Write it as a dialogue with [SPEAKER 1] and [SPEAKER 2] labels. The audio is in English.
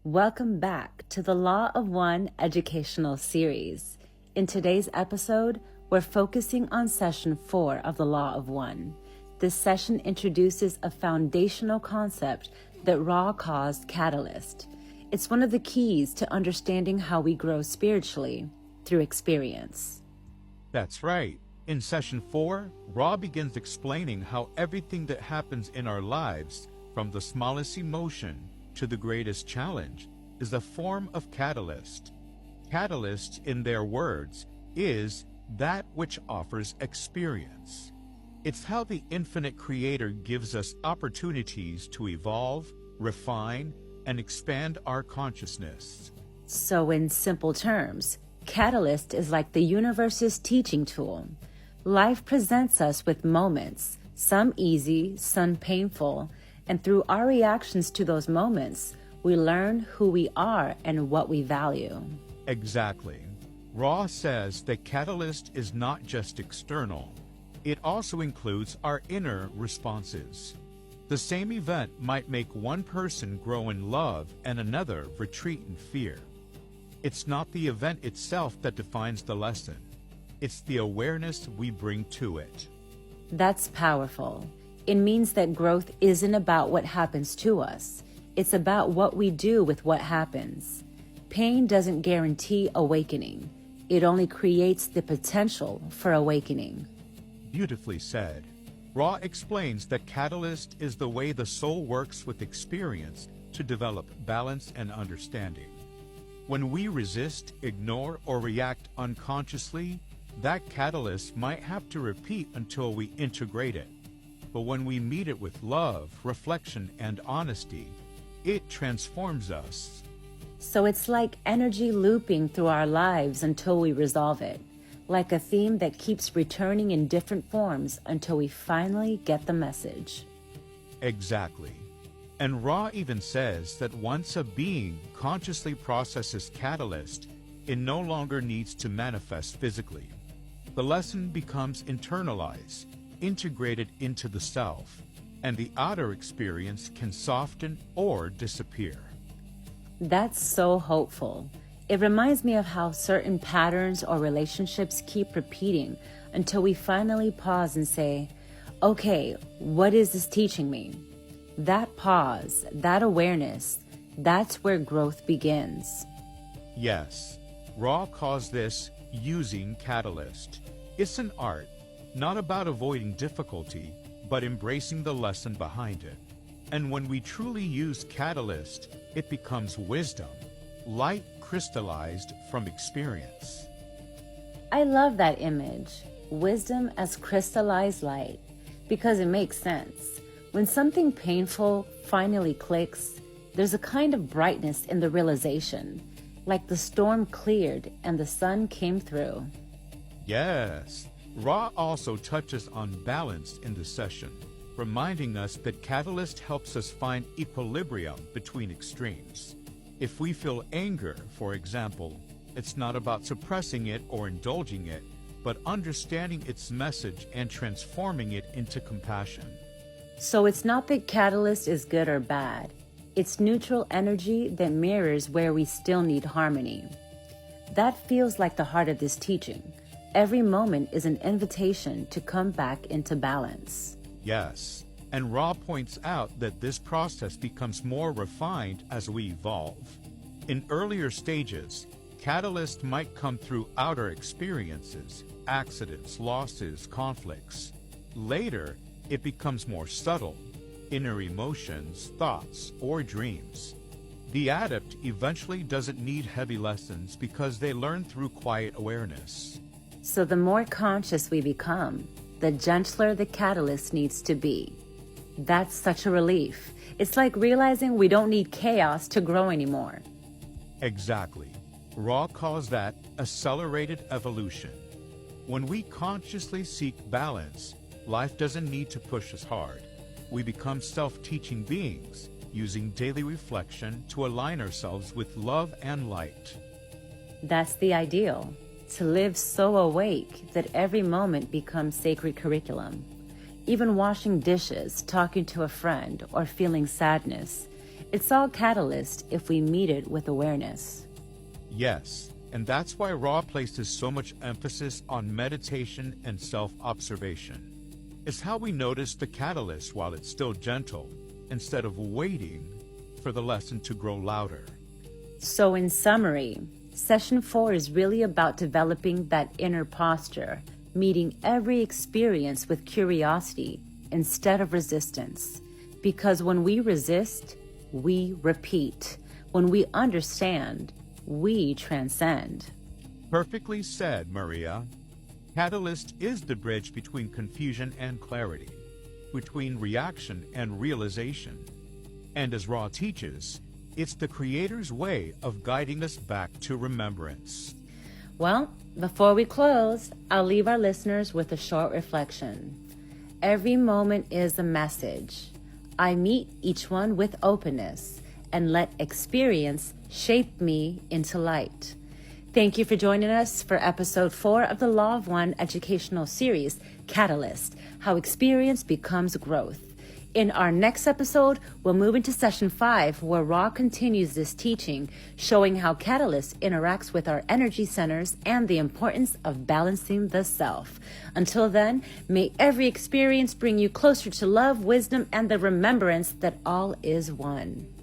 [SPEAKER 1] Welcome back to the Law of One educational series. In today's episode, we're focusing on session 4 of the Law of One. This session introduces a foundational concept that Ra calls catalyst. It's one of the keys to understanding how we grow spiritually through experience.
[SPEAKER 2] That's right. In session 4, Ra begins explaining how everything that happens in our lives, from the smallest emotion to the greatest challenge, is a form of catalyst. Catalyst, in their words, is that which offers experience. It's how the infinite Creator gives us opportunities to evolve, refine, and expand our consciousness.
[SPEAKER 1] So in simple terms, catalyst is like the universe's teaching tool. Life presents us with moments, some easy, some painful, and through our reactions to those moments, we learn who we are and what we value.
[SPEAKER 2] Exactly. Ra says that catalyst is not just external. It also includes our inner responses. The same event might make one person grow in love and another retreat in fear. It's not the event itself that defines the lesson. It's the awareness we bring to it.
[SPEAKER 1] That's powerful. It means that growth isn't about what happens to us. It's about what we do with what happens. Pain doesn't guarantee awakening. It only creates the potential for awakening.
[SPEAKER 2] Beautifully said. Ra explains that catalyst is the way the soul works with experience to develop balance and understanding. When we resist, ignore, or react unconsciously, that catalyst might have to repeat until we integrate it. But when we meet it with love, reflection, and honesty, it transforms us.
[SPEAKER 1] So it's like energy looping through our lives until we resolve it, like a theme that keeps returning in different forms until we finally get the message.
[SPEAKER 2] Exactly. And Ra even says that once a being consciously processes catalyst, it no longer needs to manifest physically. The lesson becomes internalized, integrated into the self, and the outer experience can soften or disappear.
[SPEAKER 1] That's so hopeful. It reminds me of how certain patterns or relationships keep repeating until we finally pause and say, okay, what is this teaching me? That pause, that awareness, that's where growth begins.
[SPEAKER 2] Yes, Ra calls this using catalyst. It's an art, not about avoiding difficulty, but embracing the lesson behind it. And when we truly use catalyst, it becomes wisdom, light crystallized from experience.
[SPEAKER 1] I love that image, wisdom as crystallized light, because it makes sense. When something painful finally clicks, there's a kind of brightness in the realization, like the storm cleared and the sun came through.
[SPEAKER 2] Yes. Ra also touches on balance in the session, reminding us that catalyst helps us find equilibrium between extremes. If we feel anger, for example, it's not about suppressing it or indulging it, but understanding its message and transforming it into compassion.
[SPEAKER 1] So it's not that catalyst is good or bad. It's neutral energy that mirrors where we still need harmony. That feels like the heart of this teaching. Every moment is an invitation to come back into balance.
[SPEAKER 2] Yes, and Ra points out that this process becomes more refined as we evolve. In earlier stages, catalyst might come through outer experiences, accidents, losses, conflicts. Later, it becomes more subtle, inner emotions, thoughts, or dreams. The adept eventually doesn't need heavy lessons because they learn through quiet awareness.
[SPEAKER 1] So the more conscious we become, the gentler the catalyst needs to be. That's such a relief. It's like realizing we don't need chaos to grow anymore.
[SPEAKER 2] Exactly. Ra calls that accelerated evolution. When we consciously seek balance, life doesn't need to push us hard. We become self-teaching beings, using daily reflection to align ourselves with love and light.
[SPEAKER 1] That's the ideal. To live so awake that every moment becomes sacred curriculum. Even washing dishes, talking to a friend, or feeling sadness, It's all catalyst if we meet it with awareness.
[SPEAKER 2] Yes, and that's why Ra places so much emphasis on meditation and self-observation. It's how we notice the catalyst while it's still gentle, instead of waiting for the lesson to grow louder.
[SPEAKER 1] So in summary, Session 4 is really about developing that inner posture, meeting every experience with curiosity instead of resistance. Because when we resist, we repeat. When we understand, we transcend.
[SPEAKER 2] Perfectly said, Maria. Catalyst is the bridge between confusion and clarity, between reaction and realization. And as Ra teaches, it's the Creator's way of guiding us back to remembrance.
[SPEAKER 1] Well, before we close, I'll leave our listeners with a short reflection. Every moment is a message. I meet each one with openness and let experience shape me into light. Thank you for joining us for episode 4 of the Law of One educational series, Catalyst, How Experience Becomes Growth. In our next episode, we'll move into session 5, where Ra continues this teaching, showing how Catalyst interacts with our energy centers and the importance of balancing the self. Until then, may every experience bring you closer to love, wisdom, and the remembrance that all is one.